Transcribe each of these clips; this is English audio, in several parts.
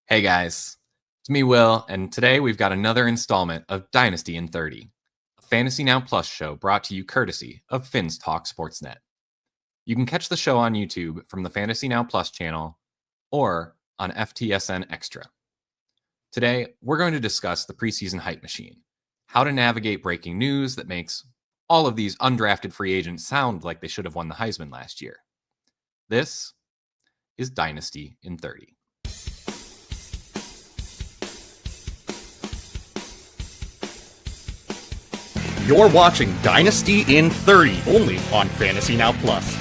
Hey guys, it's me, Will, and today we've got another installment of Dynasty in 30, a Fantasy Now Plus show brought to you courtesy of Finn's Talk Sportsnet. You can catch the show on YouTube from the Fantasy Now Plus channel or on FTSN Extra. Today, we're going to discuss the preseason hype machine, how to navigate breaking news that makes all of these undrafted free agents sound like they should have won the Heisman last year. This is Dynasty in 30. You're watching Dynasty in 30, only on Fantasy Now Plus.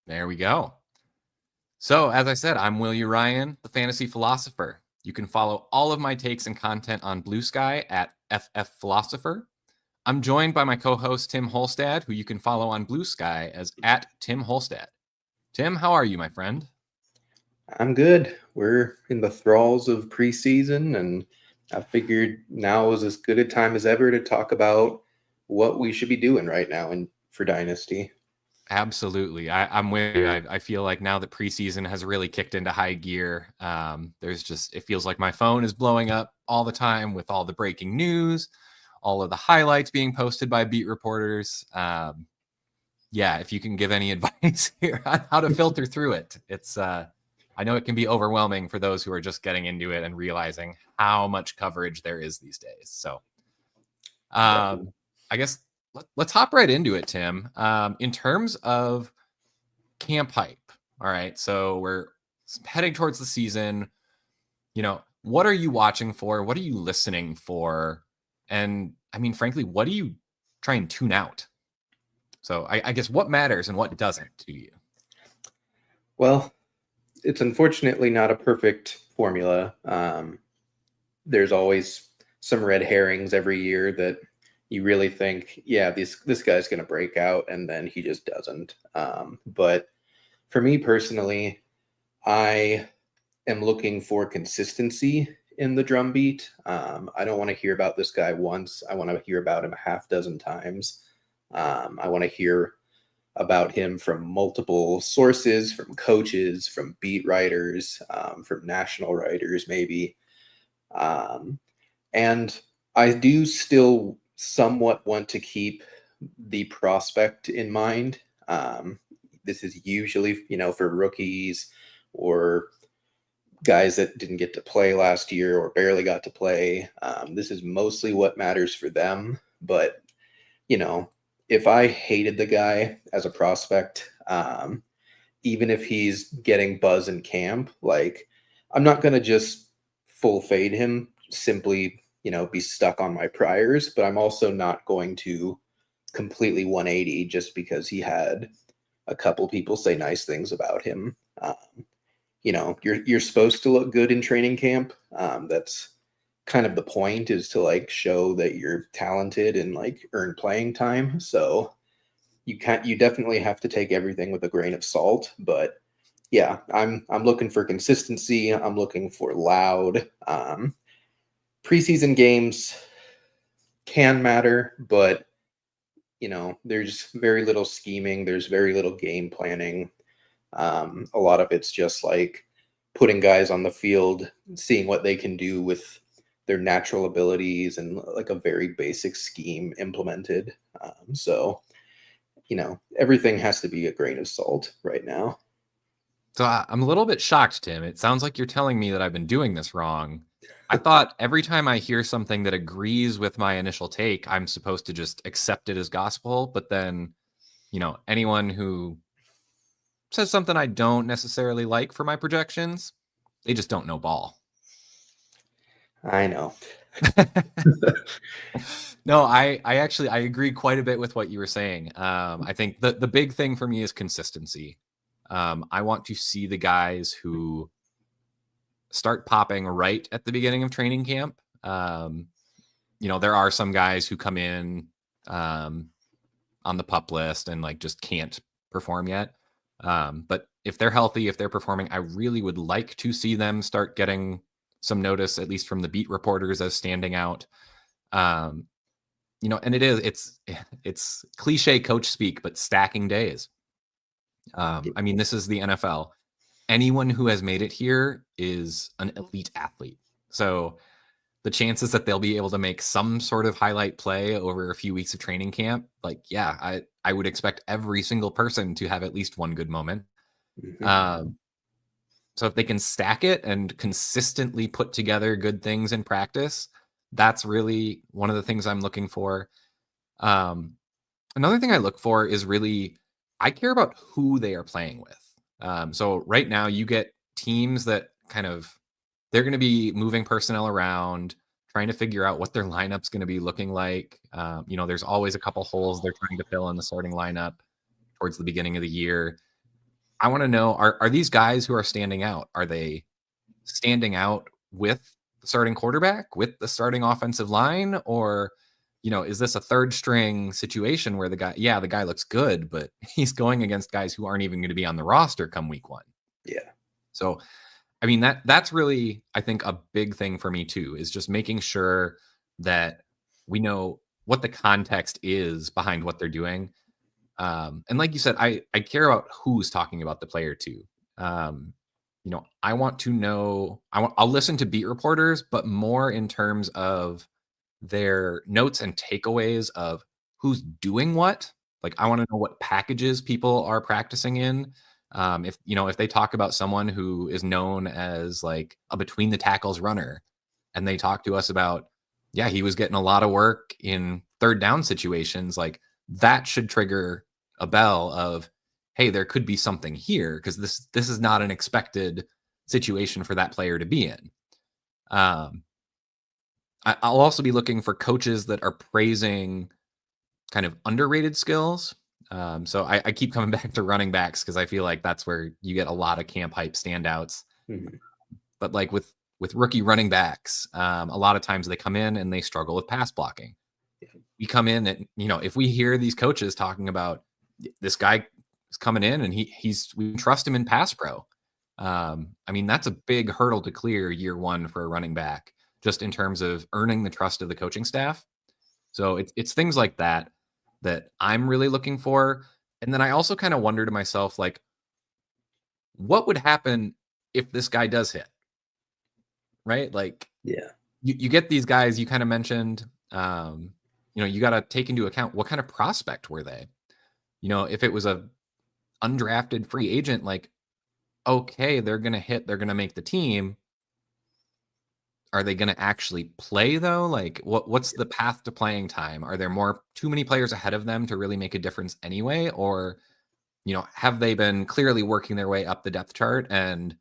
There we go. So, as I said, I'm Will Ryan, the fantasy philosopher. You can follow all of my takes and content on Blue Sky at FF Philosopher. I'm joined by my co-host Tim Holstad, who you can follow on Blue Sky as at Tim Holstad. Tim, how are you, my friend? I'm good. We're in the thralls of preseason, and I figured now is as good a time as ever to talk about what we should be doing right now for Dynasty. Absolutely. I'm with you. I feel like now that preseason has really kicked into high gear, it feels like my phone is blowing up all the time with all the breaking news, all of the highlights being posted by beat reporters. If you can give any advice here on how to filter through it, it's I know it can be overwhelming for those who are just getting into it and realizing how much coverage there is these days. So I guess let's hop right into it, Tim. In terms of camp hype, all right, so we're heading towards the season. What are you watching for? What are you listening for? And I mean, frankly, what do you try and tune out? So I guess what matters and what doesn't to you? Well, it's unfortunately not a perfect formula. There's always some red herrings every year that you really think, yeah, this guy's going to break out, and then he just doesn't. But for me personally, I am looking for consistency in the drumbeat. I don't want to hear about this guy once. I want to hear about him a half dozen times. I want to hear about him from multiple sources, from coaches, from beat writers, from national writers, maybe. And I do still somewhat want to keep the prospect in mind. This is usually, for rookies or guys that didn't get to play last year or barely got to play. This is mostly what matters for them. But, if I hated the guy as a prospect, even if he's getting buzz in camp, I'm not going to just full fade him, simply, be stuck on my priors, but I'm also not going to completely 180 just because he had a couple people say nice things about him. You're supposed to look good in training camp. That's kind of the point, is to show that you're talented and earn playing time. So you definitely have to take everything with a grain of salt. But yeah, I'm looking for consistency. I'm looking for loud. Preseason games can matter, but there's very little scheming. There's very little game planning. A lot of it's just putting guys on the field, seeing what they can do with their natural abilities, and a very basic scheme implemented. So everything has to be a grain of salt right now. So I'm a little bit shocked, Tim. It sounds like you're telling me that I've been doing this wrong. I thought every time I hear something that agrees with my initial take, I'm supposed to just accept it as gospel. But then, anyone who says something I don't necessarily like for my projections, they just don't know ball. I know. No, I agree quite a bit with what you were saying. I think the big thing for me is consistency. I want to see the guys who start popping right at the beginning of training camp. There are some guys who come in on the pup list and just can't perform yet. But if they're healthy, if they're performing, I really would like to see them start getting some notice, at least from the beat reporters, as standing out. and it's cliche coach speak, but stacking days. I mean, this is the NFL. Anyone who has made it here is an elite athlete. So the chances that they'll be able to make some sort of highlight play over a few weeks of training camp, like, yeah, I would expect every single person to have at least one good moment. So if they can stack it and consistently put together good things in practice, that's really one of the things I'm looking for. Another thing I look for is really, I care about who they are playing with. So right now you get teams that they're going to be moving personnel around, trying to figure out what their lineup's going to be looking like. There's always a couple holes they're trying to fill in the starting lineup towards the beginning of the year. I want to know, are these guys who are standing out, are they standing out with the starting quarterback, with the starting offensive line, or is this a third string situation where the guy looks good, but he's going against guys who aren't even going to be on the roster come week 1? Yeah. So, I mean, that's really, I think, a big thing for me too, is just making sure that we know what the context is behind what they're doing. And like you said, I care about who's talking about the player too. I want to know, I'll listen to beat reporters, but more in terms of their notes and takeaways of who's doing what. Like, I want to know what packages people are practicing in. If they talk about someone who is known as like a between the tackles runner, and they talk to us about, yeah, he was getting a lot of work in third down situations, like that should trigger a bell of, hey, there could be something here, because this is not an expected situation for that player to be in. I'll also be looking for coaches that are praising kind of underrated skills. So I keep coming back to running backs because I feel like that's where you get a lot of camp hype standouts. But like with rookie running backs, a lot of times they come in and they struggle with pass blocking. We come in and, if we hear these coaches talking about this guy is coming in and we trust him in pass pro. I mean, that's a big hurdle to clear year 1 for a running back, just in terms of earning the trust of the coaching staff. So it's things like that I'm really looking for. And then I also kind of wonder to myself, like, what would happen if this guy does hit? Right? Like, yeah, you get these guys you kind of mentioned, you got to take into account what kind of prospect were they? If it was a undrafted free agent, like, okay, they're going to hit, they're going to make the team. Are they going to actually play though? Like, what's the path to playing time? Are there too many players ahead of them to really make a difference anyway? Or, have they been clearly working their way up the depth chart? And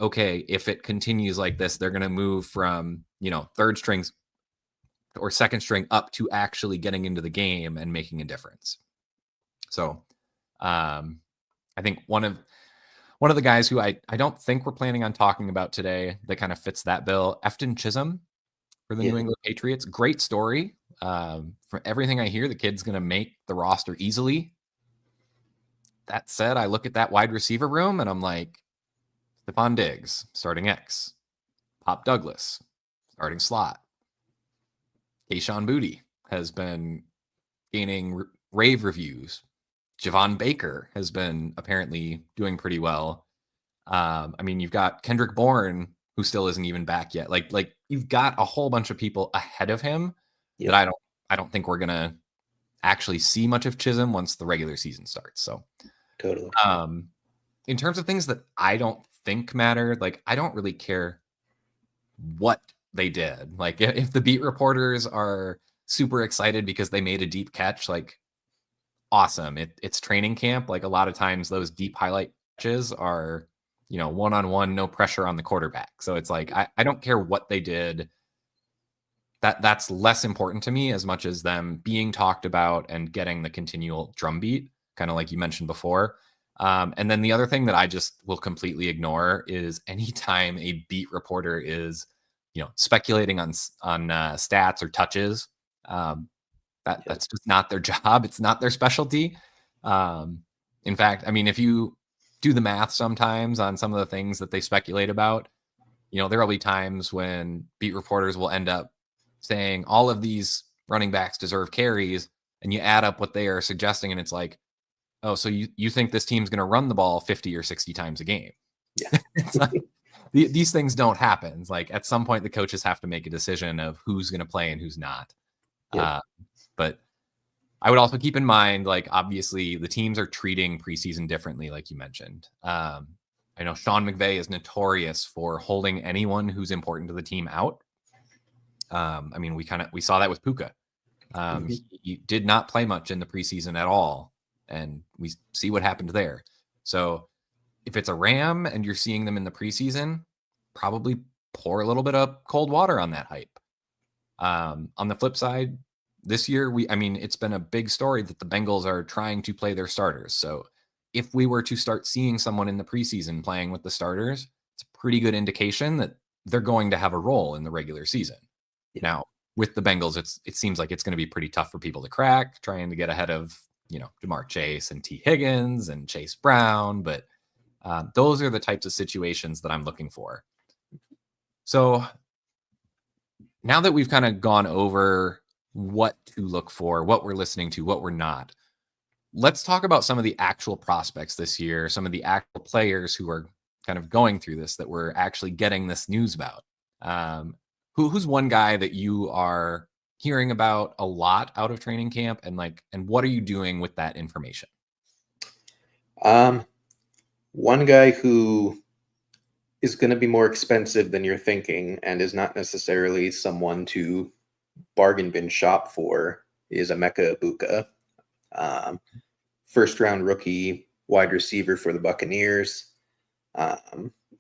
okay, if it continues like this, they're going to move from, third strings or second string up to actually getting into the game and making a difference. So, I think one of the guys who I don't think we're planning on talking about today that kind of fits that bill, Efton Chisholm for the New England Patriots. Great story. From everything I hear, the kid's going to make the roster easily. That said, I look at that wide receiver room and I'm like, Stephon Diggs, starting X. Pop Douglas, starting slot. Kayshon Boutte has been gaining rave reviews. Javon Baker has been apparently doing pretty well. I mean, you've got Kendrick Bourne, who still isn't even back yet. Like you've got a whole bunch of people ahead of him that I don't think we're gonna actually see much of Chisholm once the regular season starts. So totally. In terms of things that I don't think matter, like I don't really care what they did. Like if the beat reporters are super excited because they made a deep catch, like awesome. It's training camp. Like a lot of times those deep highlight catches are, one-on-one, no pressure on the quarterback. So it's like, I don't care what they did. That's less important to me as much as them being talked about and getting the continual drumbeat, kind of like you mentioned before. And then the other thing that I just will completely ignore is anytime a beat reporter is, speculating on stats or touches, that's just not their job. It's not their specialty. In fact, I mean, if you do the math sometimes on some of the things that they speculate about, there will be times when beat reporters will end up saying all of these, running backs deserve carries, and you add up what they are suggesting, and it's like, oh, so you think this team's going to run the ball 50 or 60 times a game? Yeah. It's like, these things don't happen. It's like at some point the coaches have to make a decision of who's going to play and who's not. Yep. But I would also keep in mind, like, obviously the teams are treating preseason differently, like you mentioned. I know Sean McVay is notorious for holding anyone who's important to the team out. I mean, we saw that with Puka. He did not play much in the preseason at all, and we see what happened there. So if it's a Ram and you're seeing them in the preseason, probably pour a little bit of cold water on that hype. On the flip side, this year, it's been a big story that the Bengals are trying to play their starters. So if we were to start seeing someone in the preseason playing with the starters, it's a pretty good indication that they're going to have a role in the regular season. Yeah. Now, with the Bengals, it seems like it's going to be pretty tough for people to crack, trying to get ahead of, Jamar Chase and T. Higgins and Chase Brown. But those are the types of situations that I'm looking for. So now that we've kind of gone over what to look for, what we're listening to, what we're not, let's talk about some of the actual prospects this year, some of the actual players who are kind of going through this, that we're actually getting this news about. Who's one guy that you are hearing about a lot out of training camp, and what are you doing with that information? One guy who is going to be more expensive than you're thinking and is not necessarily someone to bargain bin shop for is Emeka Egbuka. First round rookie wide receiver for the Buccaneers.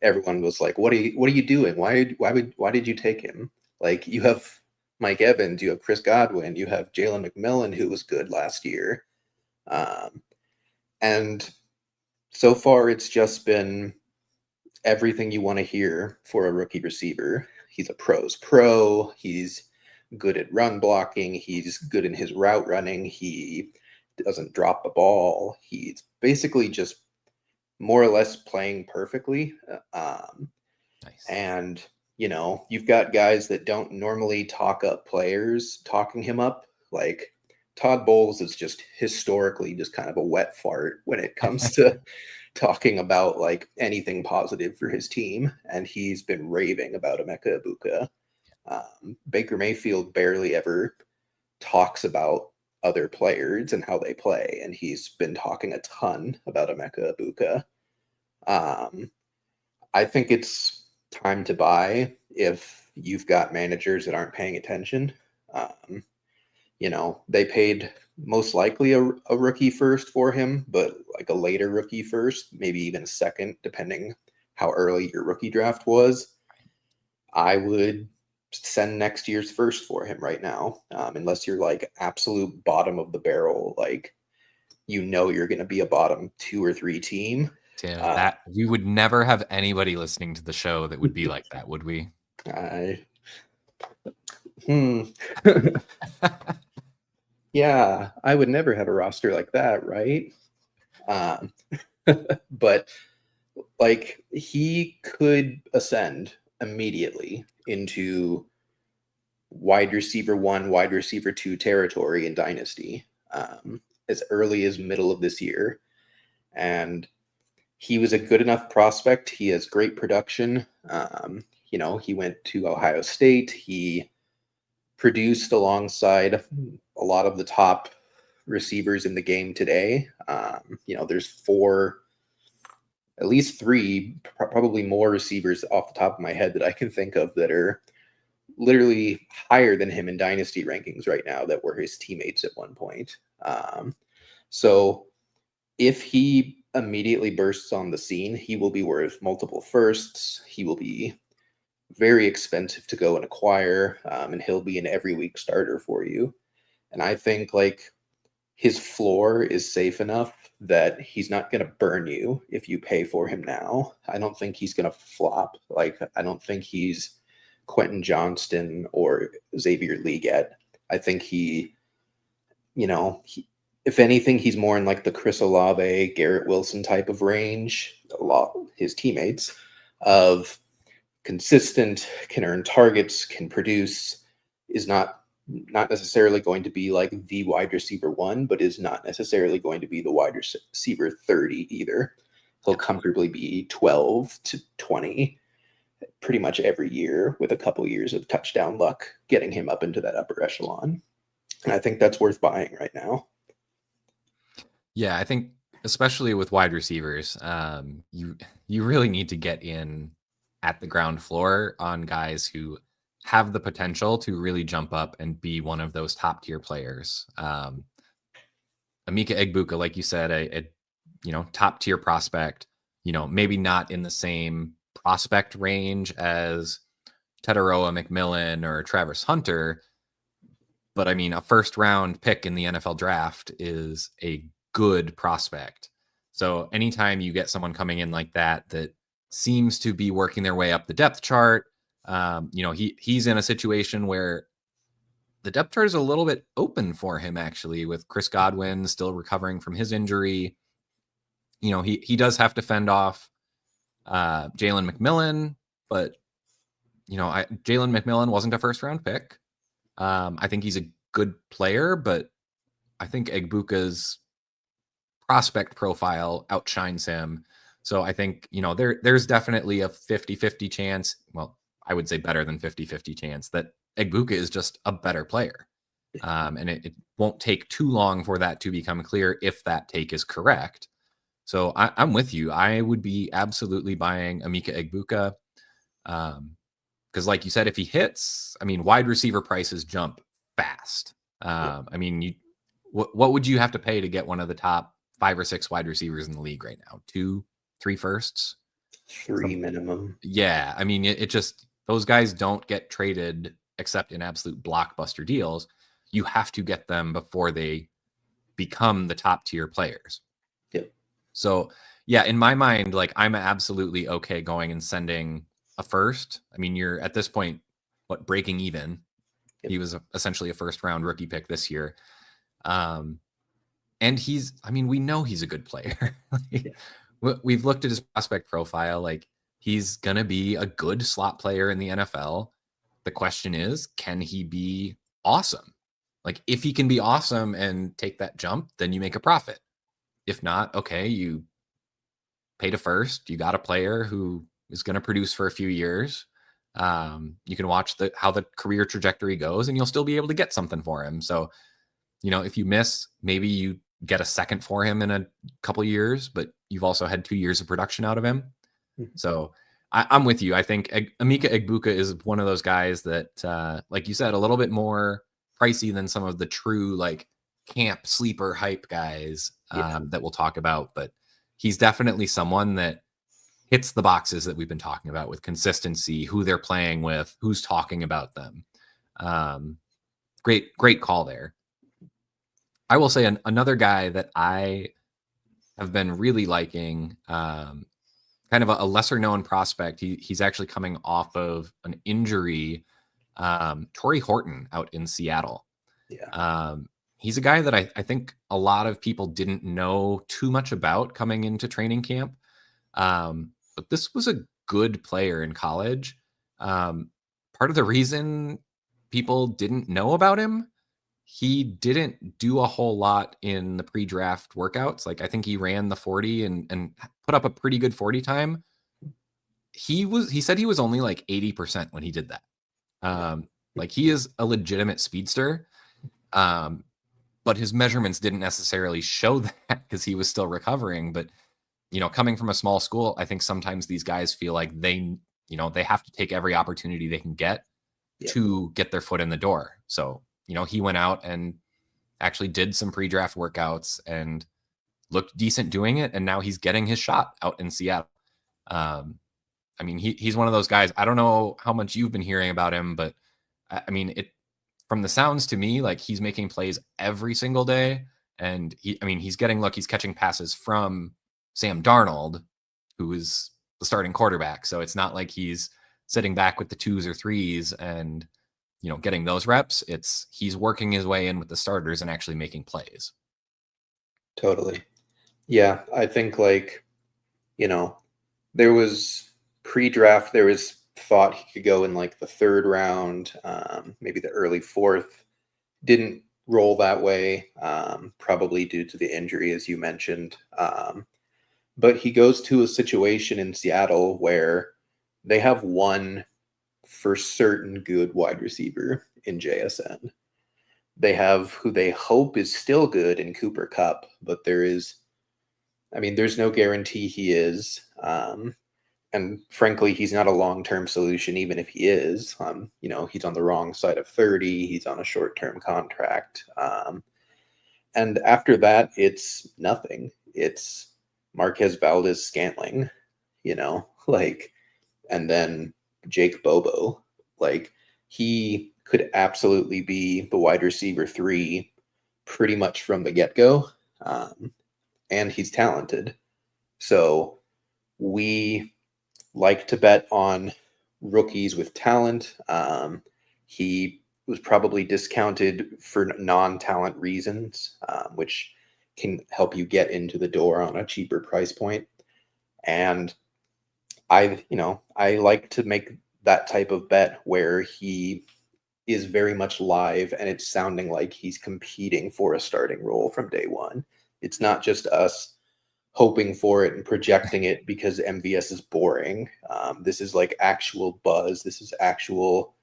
Everyone was like, what are you doing? Why did you take him? Like, you have Mike Evans, you have Chris Godwin, you have Jalen McMillan, who was good last year. And so far it's just been everything you want to hear for a rookie receiver. He's a pro's pro. He's good at run blocking. He's good in his route running. He doesn't drop the ball. He's basically just more or less playing perfectly. Nice. And, you've got guys that don't normally talk up players talking him up. Like Todd Bowles is just historically just kind of a wet fart when it comes to talking about like anything positive for his team. And he's been raving about Emeka Egbuka. Baker Mayfield barely ever talks about other players and how they play, and he's been talking a ton about Emeka Egbuka. I think it's time to buy if you've got managers that aren't paying attention. They paid most likely a rookie first for him, but like a later rookie first, maybe even a second, depending how early your rookie draft was. I would send next year's first for him right now, unless you're like absolute bottom of the barrel, like you're going to be a bottom 2 or 3 team. That we would never have anybody listening to the show that would be like that, would we? Yeah, I would never have a roster like that, right? But like, he could ascend immediately into wide receiver 1, wide receiver 2 territory in Dynasty as early as middle of this year. And he was a good enough prospect. He has great production. He went to Ohio State. He produced alongside a lot of the top receivers in the game today. There's at least 3, probably more receivers off the top of my head that I can think of that are literally higher than him in Dynasty rankings right now that were his teammates at one point. So if he immediately bursts on the scene, he will be worth multiple firsts. He will be very expensive to go and acquire, and he'll be an every week starter for you. And I think like his floor is safe enough that he's not going to burn you if you pay for him now. I don't think he's going to flop. Like, I don't think he's Quentin Johnston or Xavier Leggett. I think if anything, he's more in like the Chris Olave, Garrett Wilson type of range. A lot his teammates of consistent, can earn targets, can produce, is not not necessarily going to be like the wide receiver 1, but is not necessarily going to be the wide receiver 30 either. He'll comfortably be 12 to 20 pretty much every year, with a couple years of touchdown luck getting him up into that upper echelon. And I think that's worth buying right now. Yeah, I think especially with wide receivers, you really need to get in at the ground floor on guys who have the potential to really jump up and be one of those top tier players. Emeka Egbuka, like you said, a top tier prospect. Maybe not in the same prospect range as Teteroa McMillan or Travis Hunter, but I mean, a first round pick in the NFL draft is a good prospect. So anytime you get someone coming in like that seems to be working their way up the depth chart, he's in a situation where the depth chart is a little bit open for him, actually, with Chris Godwin still recovering from his injury. He does have to fend off Jalen McMillan, but Jalen McMillan wasn't a first round pick. I think he's a good player, but I think Egbuka's prospect profile outshines him. So I think, there's definitely a 50-50 chance. Well, I would say better than 50-50 chance that Egbuka is just a better player. And it won't take too long for that to become clear if that take is correct. So I'm with you. I would be absolutely buying Emeka Egbuka. Because like you said, if he hits, I mean, wide receiver prices jump fast. I mean, what would you have to pay to get one of the top 5 or 6 wide receivers in the league right now? 2, 3 firsts? 3 minimum. Yeah. I mean, it just, those guys don't get traded except in absolute blockbuster deals. You have to get them before they become the top tier players. Yep. So yeah, in my mind, like, I'm absolutely okay going and sending a first. I mean, you're at this point, breaking even. Yep. He was essentially a first round rookie pick this year. And we know he's a good player. We've looked at his prospect profile. Like, he's going to be a good slot player in the NFL. The question is, can he be awesome? Like, if he can be awesome and take that jump, then you make a profit. If not, okay, you paid a first. You got a player who is going to produce for a few years. You can watch how the career trajectory goes, and you'll still be able to get something for him. So, if you miss, maybe you get a second for him in a couple of years, but you've also had 2 years of production out of him. Mm-hmm. So I'm with you. I think Emeka Egbuka is one of those guys that, like you said, a little bit more pricey than some of the true like camp sleeper hype guys that we'll talk about. But he's definitely someone that hits the boxes that we've been talking about with consistency, who they're playing with, who's talking about them. Great call there. I will say another guy that I have been really liking, kind of a lesser known prospect. He's actually coming off of an injury. Torrey Horton out in Seattle. Yeah. He's a guy that I think a lot of people didn't know too much about coming into training camp. But this was a good player in college. Part of the reason people didn't know about him, he didn't do a whole lot in the pre-draft workouts. Like, I think he ran the 40 and put up a pretty good 40 time. He said he was only like 80% when he did that. Like, he is a legitimate speedster. But his measurements didn't necessarily show that because he was still recovering. But, coming from a small school, I think sometimes these guys feel like they have to take every opportunity they can get to get their foot in the door. So, he went out and actually did some pre-draft workouts and looked decent doing it. And now he's getting his shot out in Seattle. He's one of those guys. I don't know how much you've been hearing about him, but from the sounds to me, like, he's making plays every single day. And he's catching passes from Sam Darnold, who is the starting quarterback. So it's not like he's sitting back with the 2s or 3s and, getting those reps. He's working his way in with the starters and actually making plays. Totally. Yeah. I think there was pre-draft, there was thought he could go in like the 3rd round, maybe the early 4th. didn't roll that way, probably due to the injury, as you mentioned. But he goes to a situation in Seattle where they have one for certain good wide receiver in JSN. They have who they hope is still good in Cooper Kupp, but there's no guarantee he is. And frankly, he's not a long-term solution, even if he is. He's on the wrong side of 30. He's on a short-term contract. And after that, it's nothing. It's Marquez Valdez-Scantling, and then Jake Bobo. He could absolutely be the wide receiver 3 pretty much from the get-go. And he's talented. So we like to bet on rookies with talent. He was probably discounted for non-talent reasons, which can help you get into the door on a cheaper price point. And I like to make that type of bet where he is very much live and it's sounding like he's competing for a starting role from day one. It's not just us hoping for it and projecting it because MVS is boring. This is like actual buzz. This is actual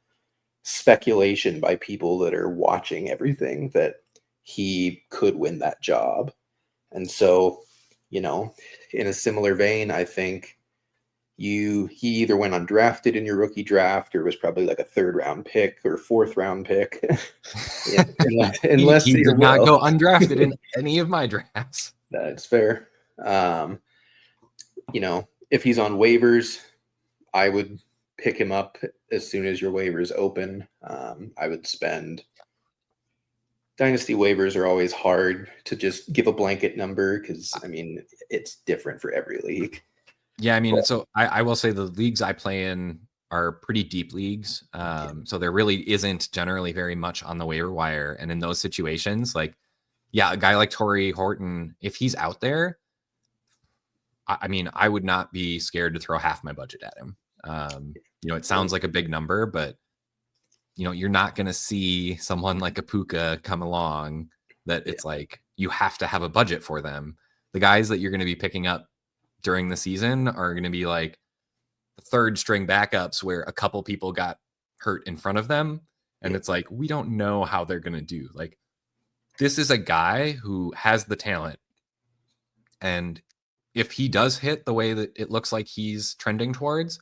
speculation by people that are watching everything that he could win that job. And so, in a similar vein, I think he either went undrafted in your rookie draft or was probably like a 3rd round pick or 4th round pick. Unless he did not go undrafted in any of my drafts. That's fair. If he's on waivers, I would pick him up as soon as your waivers open. I would spend. Dynasty waivers are always hard to just give a blanket number because, it's different for every league. Yeah, so I will say the leagues I play in are pretty deep leagues. So there really isn't generally very much on the waiver wire. And in those situations, a guy like Torrey Horton, if he's out there, I would not be scared to throw half my budget at him. It sounds like a big number, but you're not going to see someone like a Puka come along that it's like you have to have a budget for them. The guys that you're going to be picking up during the season are going to be like the 3rd string backups where a couple people got hurt in front of them. And it's like, we don't know how they're going to do. This is a guy who has the talent. And if he does hit the way that it looks like he's trending towards,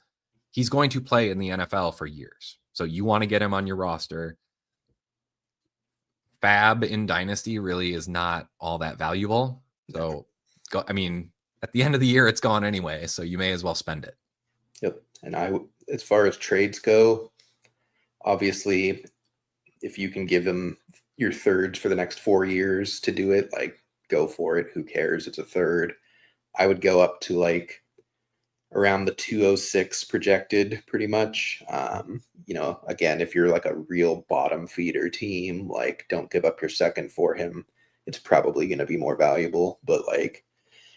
he's going to play in the NFL for years. So you want to get him on your roster. Fab in Dynasty really is not all that valuable. So, at the end of the year, it's gone anyway. So you may as well spend it. Yep. And as far as trades go, obviously, if you can give them your 3rds for the next 4 years to do it, go for it. Who cares? It's a 3rd. I would go up to around the 206 projected pretty much. Again, if you're a real bottom feeder team, don't give up your 2nd for him. It's probably going to be more valuable. But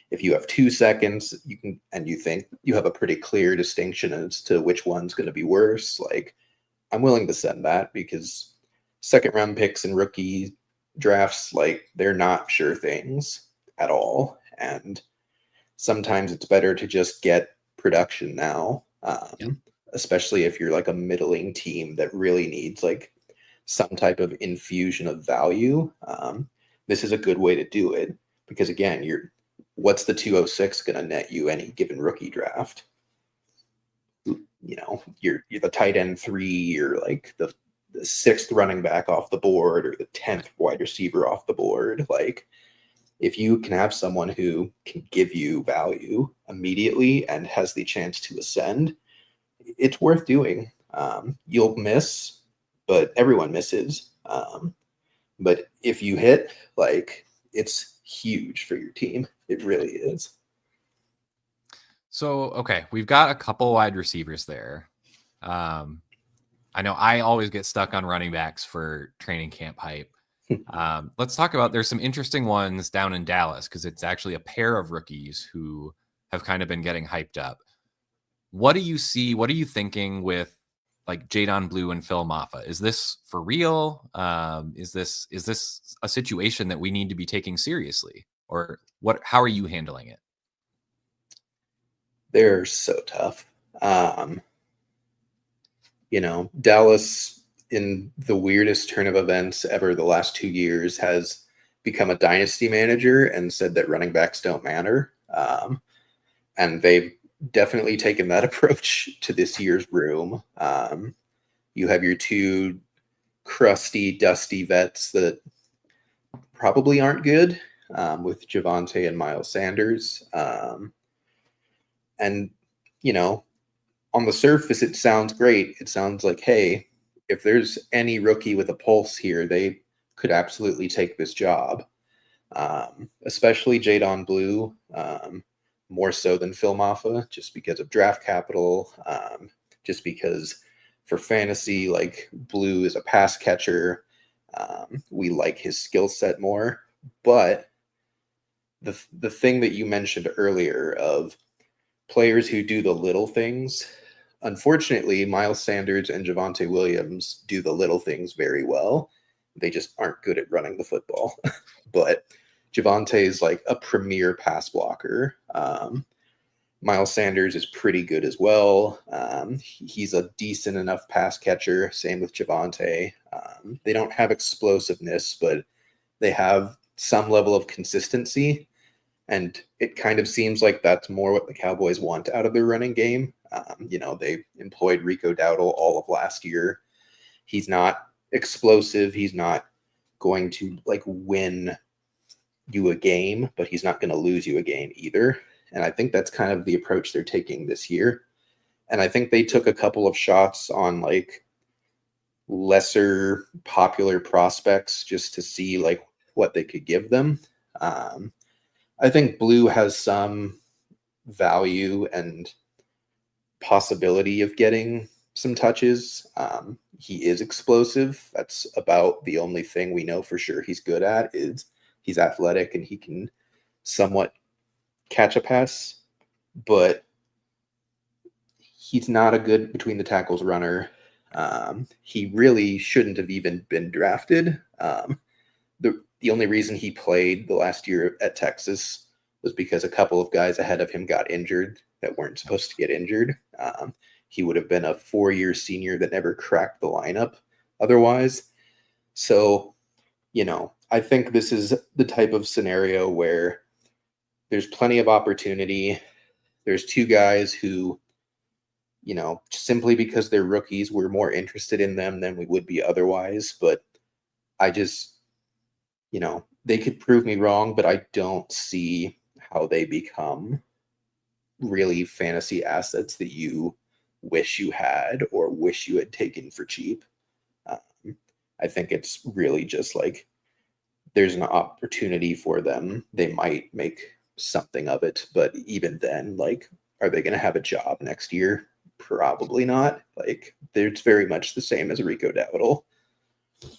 if you have 2 seconds, you think you have a pretty clear distinction as to which one's going to be worse, I'm willing to send that because 2nd round picks and rookie drafts, they're not sure things at all. And sometimes it's better to just get production now, especially if you're a middling team that really needs some type of infusion of value. This is a good way to do it because, again, what's the 206 going to net you any given rookie draft? You're the tight end 3, you're the 6th running back off the board or the 10th wide receiver off the board. If you can have someone who can give you value immediately and has the chance to ascend, it's worth doing. You'll miss, but everyone misses. But if you hit, it's huge for your team. It really is. So, okay, we've got a couple wide receivers there. I know I always get stuck on running backs for training camp hype. Let's talk about, there's some interesting ones down in Dallas because it's actually a pair of rookies who have kind of been getting hyped up. What do you see? What are you thinking with like Jadon Blue and Phil Maffa? Is this for real? Is this a situation that we need to be taking seriously, or what? How are you handling it? They're so tough. Dallas, in the weirdest turn of events ever the last 2 years, has become a dynasty manager and said that running backs don't matter. And they've definitely taken that approach to this year's room. You have your two crusty, dusty vets that probably aren't good, with Javonte and Miles Sanders. And, on the surface, it sounds great. It sounds like, hey, if there's any rookie with a pulse here, they could absolutely take this job. Especially Jadon Blue, more so than Phil Maffa, just because of draft capital, just because for fantasy, like, Blue is a pass catcher. We like his skill set more. But the thing that you mentioned earlier of players who do the little things, unfortunately, Miles Sanders and Javonte Williams do the little things very well. They just aren't good at running the football. But Javonte is like a premier pass blocker. Miles Sanders is pretty good as well. He's a decent enough pass catcher. Same with Javonte. They don't have explosiveness, but they have some level of consistency. And it kind of seems like that's more what the Cowboys want out of their running game. They employed Rico Dowdle all of last year. He's not explosive. He's not going to win you a game, but he's not going to lose you a game either. And I think that's kind of the approach they're taking this year. And I think they took a couple of shots on lesser popular prospects just to see what they could give them. I think Blue has some value and possibility of getting some touches. He is explosive. That's about the only thing we know for sure he's good at, is he's athletic and he can somewhat catch a pass, but he's not a good between the tackles runner. He really shouldn't have even been drafted. The only reason he played the last year at Texas was because a couple of guys ahead of him got injured that weren't supposed to get injured. He would have been a 4-year senior that never cracked the lineup otherwise. So, I think this is the type of scenario where there's plenty of opportunity. There's two guys who, simply because they're rookies, we're more interested in them than we would be otherwise. But I just, they could prove me wrong, but I don't see how they become really fantasy assets that you wish you had or wish you had taken for cheap. I think it's really just there's an opportunity for them. They might make something of it, but even then, are they going to have a job next year? Probably not. It's very much the same as Rico Dowdle.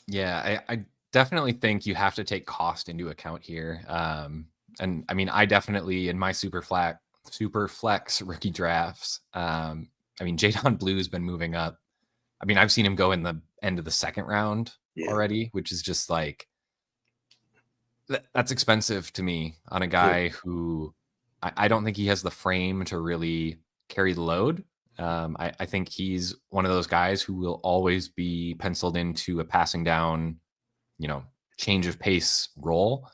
Yeah, I definitely think you have to take cost into account here. And I mean, I definitely, in my super flex rookie drafts, Jadon Blue has been moving up. I mean, I've seen him go in the end of the second round already, which is just that's expensive to me on a guy who I don't think he has the frame to really carry the load. I think he's one of those guys who will always be penciled into a passing down, change of pace role.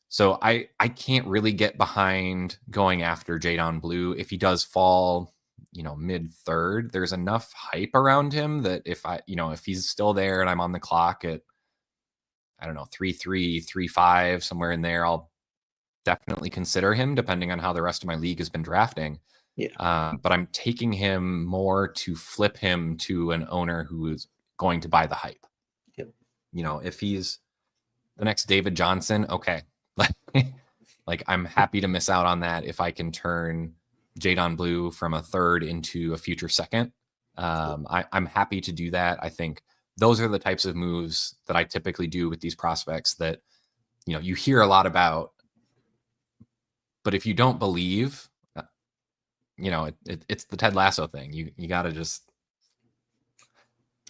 So I can't really get behind going after Jadon Blue. If he does fall, mid third, there's enough hype around him that if he's still there and I'm on the clock at, 3.3, 3.5, somewhere in there, I'll definitely consider him depending on how the rest of my league has been drafting. But I'm taking him more to flip him to an owner who is going to buy the hype. Yep. If he's the next David Johnson, okay. I'm happy to miss out on that if I can turn Jadon Blue from a third into a future second. I'm happy to do that. I think those are the types of moves that I typically do with these prospects that, you hear a lot about, but if you don't believe, it's the Ted Lasso thing. You got to just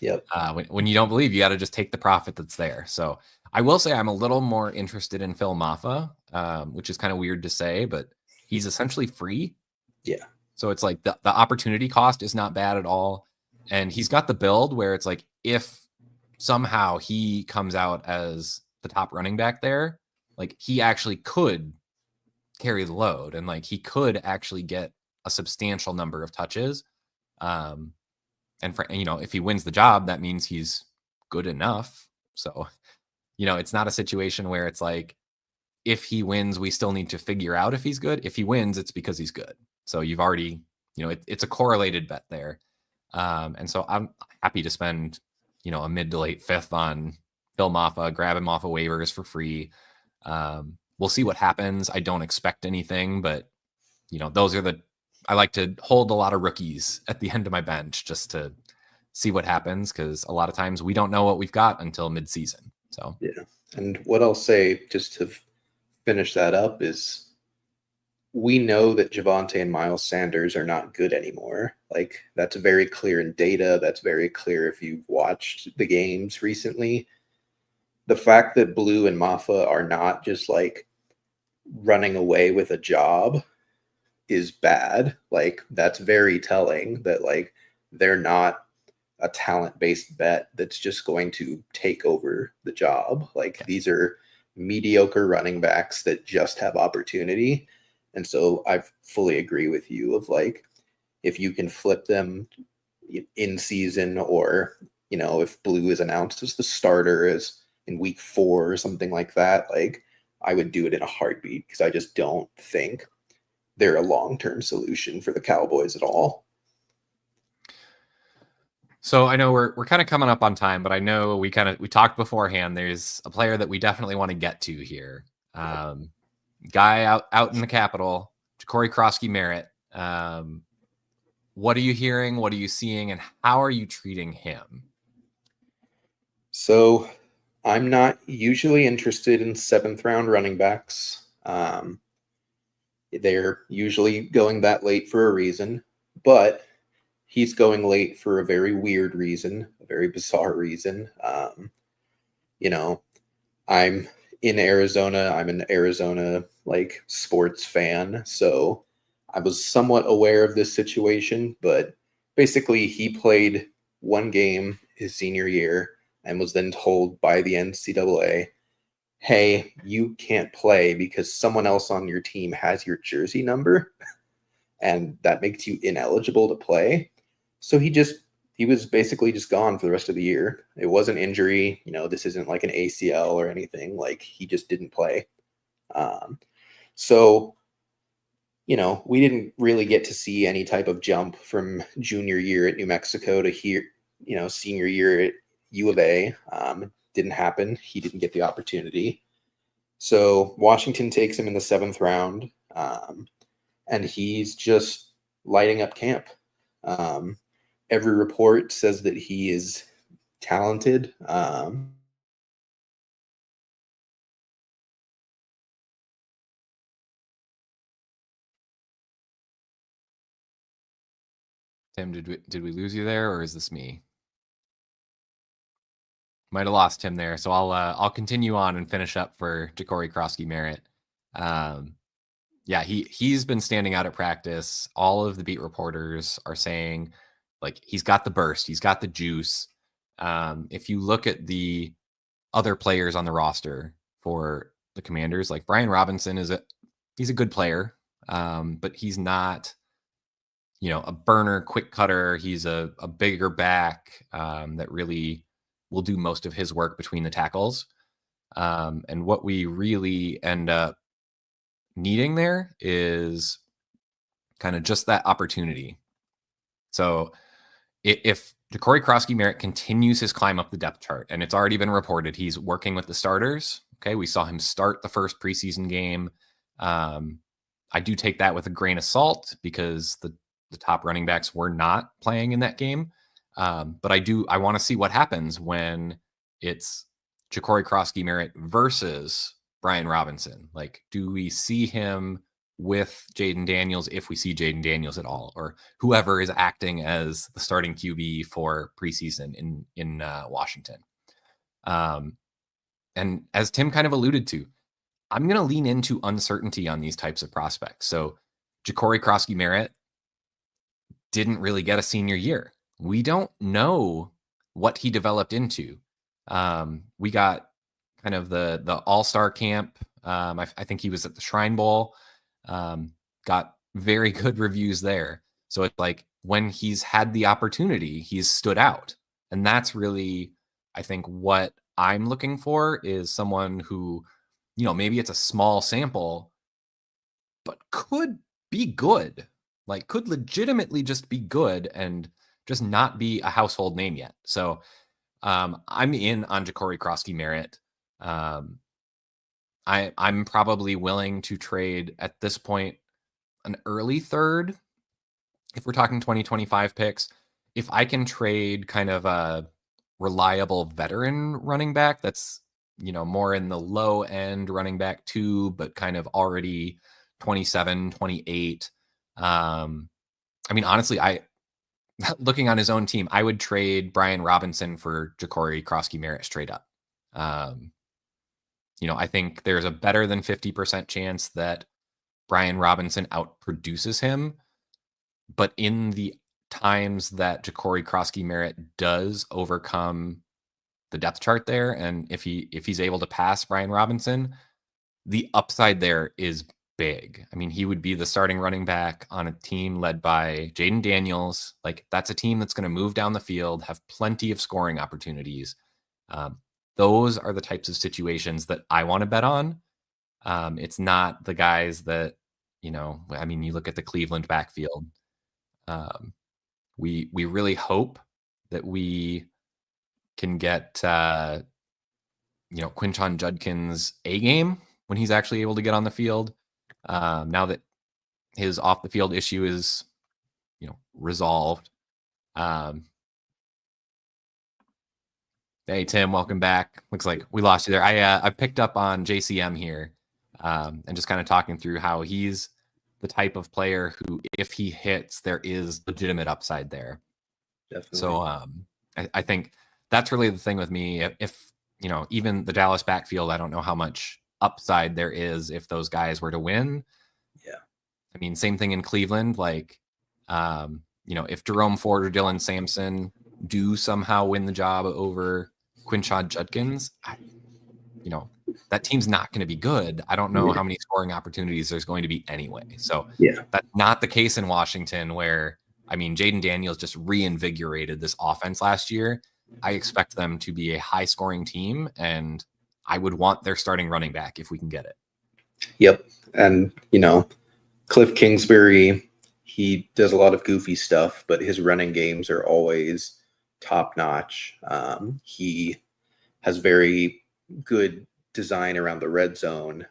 Yep. When you don't believe, you got to just take the profit that's there. So I will say I'm a little more interested in Phil Maffa, which is kind of weird to say, but he's essentially free. Yeah. So it's like the opportunity cost is not bad at all. And he's got the build where it's like if somehow he comes out as the top running back there, like he actually could carry the load and like he could actually get a substantial number of touches. And for, if he wins the job, that means he's good enough. So, it's not a situation where it's like, if he wins, we still need to figure out if he's good. If he wins, it's because he's good. So you've already, it's a correlated bet there. And so I'm happy to spend, a mid to late fifth on Phil Maffa, grab him off of waivers for free. We'll see what happens. I don't expect anything, but those are I like to hold a lot of rookies at the end of my bench just to see what happens. Cause a lot of times we don't know what we've got until mid-season. So, yeah. And what I'll say just to finish that up is we know that Javonte and Miles Sanders are not good anymore. Like that's very clear in data. That's very clear if you've watched the games recently. The fact that Blue and Maffa are not just like running away with a job is bad. Like that's very telling that like they're not a talent-based bet that's just going to take over the job. Like these are mediocre running backs that just have opportunity. And so I fully agree with you of like, if you can flip them in season or, if Blue is announced as the starter as in week 4 or something like that, like I would do it in a heartbeat because I just don't think they're a long-term solution for the Cowboys at all. So I know we're kind of coming up on time, but I know we talked beforehand. There's a player that we definitely want to get to here. Guy out in the capital, Ja'Cory Krosky-Merritt. What are you hearing? What are you seeing? And how are you treating him? So I'm not usually interested in 7th round running backs. They're usually going that late for a reason, but he's going late for a very weird reason, a very bizarre reason. I'm in Arizona. I'm an Arizona like sports fan, so I was somewhat aware of this situation, but basically he played one game his senior year and was then told by the NCAA, hey, you can't play because someone else on your team has your jersey number and that makes you ineligible to play. So he was basically just gone for the rest of the year. It wasn't injury. This isn't like an ACL or anything. Like he just didn't play. So we didn't really get to see any type of jump from junior year at New Mexico to here, senior year at U of A. Didn't happen. He didn't get the opportunity. So Washington takes him in the 7th round, and he's just lighting up camp. Every report says that he is talented. Tim, did we lose you there, or is this me? Might have lost him there, so I'll continue on and finish up for Ja'Cory Krosky-Merritt. Yeah, he's been standing out at practice. All of the beat reporters are saying like he's got the burst, he's got the juice. If you look at the other players on the roster for the Commanders, like Brian Robinson he's a good player, but he's not a burner, quick cutter. He's a bigger back that really will do most of his work between the tackles. And what we really end up needing there is kind of just that opportunity. So if Ja'Cory Krosky-Merritt continues his climb up the depth chart, and it's already been reported he's working with the starters. Okay, we saw him start the first preseason game. I do take that with a grain of salt because the top running backs were not playing in that game. But I want to see what happens when it's Ja'Cory Krosky-Merritt versus Brian Robinson. Like, do we see him with Jaden Daniels, if we see Jaden Daniels at all, or whoever is acting as the starting QB for preseason in Washington. And as Tim kind of alluded to, I'm going to lean into uncertainty on these types of prospects. So Ja'Cory Krosky-Merritt didn't really get a senior year. We don't know what he developed into. We got kind of the all-star camp. I think he was at the Shrine Bowl. Got very good reviews there. So it's like when he's had the opportunity, he's stood out. And that's really, I think, what I'm looking for is someone who, maybe it's a small sample, but could be good. Like could legitimately just be good and just not be a household name yet. So I'm in on Ja'Cory Krosky-Merritt. I'm probably willing to trade at this point an early third. If we're talking 2025 picks, if I can trade kind of a reliable veteran running back that's, more in the low end running back 2, but kind of already 27, 28. Honestly, looking on his own team, I would trade Brian Robinson for Ja'Cory Krosky-Merritt straight up. I think there's a better than 50% chance that Brian Robinson outproduces him. But in the times that Ja'Cory Krosky-Merritt does overcome the depth chart there, and if he's able to pass Brian Robinson, the upside there is big. He would be the starting running back on a team led by Jaden Daniels. Like that's a team that's going to move down the field, have plenty of scoring opportunities. Those are the types of situations that I want to bet on. It's not the guys that, you look at the Cleveland backfield. We really hope that we can get, Quinshon Judkins A game when he's actually able to get on the field. Now that his off the field issue is, resolved. Hey Tim, welcome back. Looks like we lost you there. I picked up on JCM here, and just kind of talking through how he's the type of player who, if he hits, there is legitimate upside there. Definitely. So I think that's really the thing with me. If even the Dallas backfield, I don't know how much upside there is if those guys were to win. Yeah. Same thing in Cleveland. Like, if Jerome Ford or Dylan Sampson do somehow win the job over Quinshon Judkins, that team's not going to be good. I don't know how many scoring opportunities there's going to be anyway. So that's not the case in Washington where, Jaden Daniels just reinvigorated this offense last year. I expect them to be a high scoring team, and I would want their starting running back if we can get it. Yep. And, Cliff Kingsbury, he does a lot of goofy stuff, but his running games are always top notch. He has very good design around the red zone.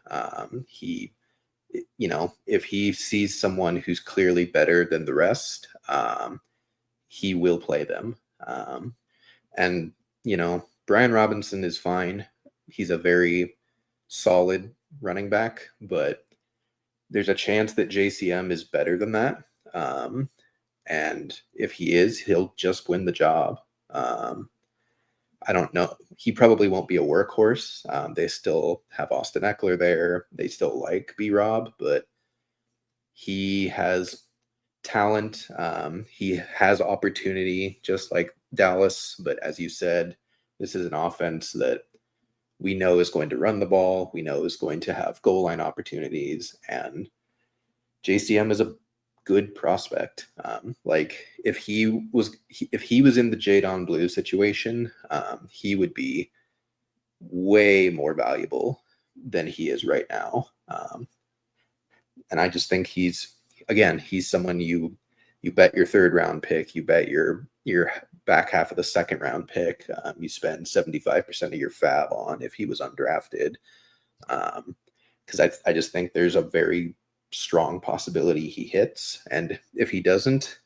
If he sees someone who's clearly better than the rest, he will play them. And Brian Robinson is fine. He's a very solid running back, but there's a chance that JCM is better than that. And if he is, he'll just win the job. I don't know. He probably won't be a workhorse. They still have Austin Eckler there. They still like B-Rob, but he has talent. He has opportunity, just like Dallas. But as you said, this is an offense that we know is going to run the ball. We know is going to have goal line opportunities. And JCM is a good prospect. If he was in the Jadon Blue situation, he would be way more valuable than he is right now. And I just think he's someone you bet your third round pick, you bet your back half of the second round pick, you spend 75% of your fab on if he was undrafted. Because I just think there's a very strong possibility he hits, and if he doesn't,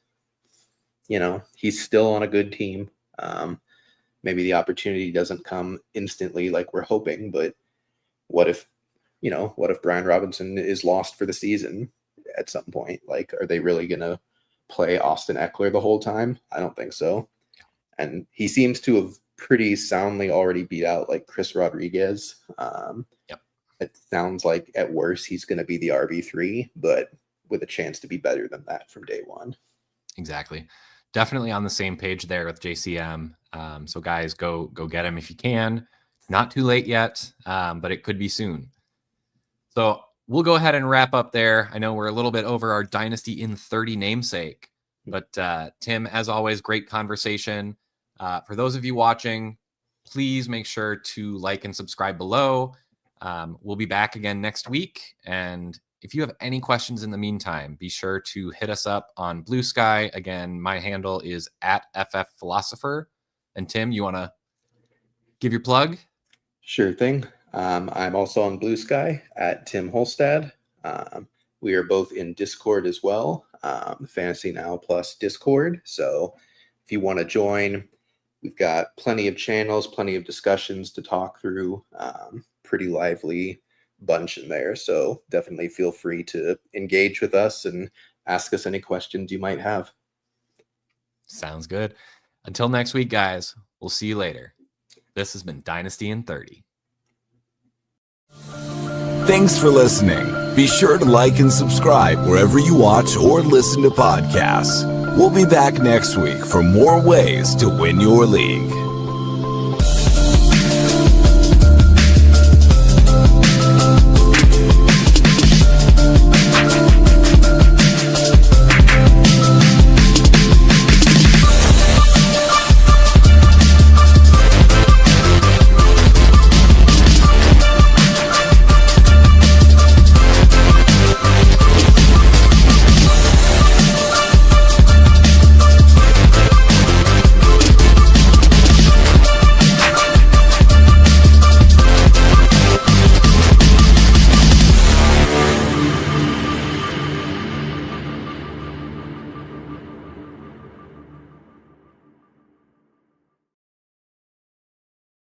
he's still on a good team. Maybe the opportunity doesn't come instantly like we're hoping, but what if what if Brian Robinson is lost for the season at some point? Like, are they really going to play Austin Eckler the whole time? I don't think so. And he seems to have pretty soundly already beat out like Chris Rodriguez. Yep. It sounds like at worst he's going to be the RB3, but with a chance to be better than that from day one. Exactly. Definitely on the same page there with JCM. So guys, go get him if you can. It's not too late yet, but it could be soon. So we'll go ahead and wrap up there. I know we're a little bit over our Dynasty in 30 namesake, but Tim, as always, great conversation. For those of you watching, please make sure to like and subscribe below. We'll be back again next week. And if you have any questions in the meantime, be sure to hit us up on Blue Sky. Again, my handle is @FFPhilosopher. And Tim, you want to give your plug? Sure thing. I'm also on Blue Sky @Tim Holstad. We are both in Discord as well, Fantasy Now plus Discord. So if you want to join, we've got plenty of channels, plenty of discussions to talk through. Pretty lively bunch in there. So definitely feel free to engage with us and ask us any questions you might have. Sounds good. Until next week, guys, we'll see you later. This has been Dynasty in 30. Thanks for listening. Be sure to like and subscribe wherever you watch or listen to podcasts. We'll be back next week for more ways to win your league.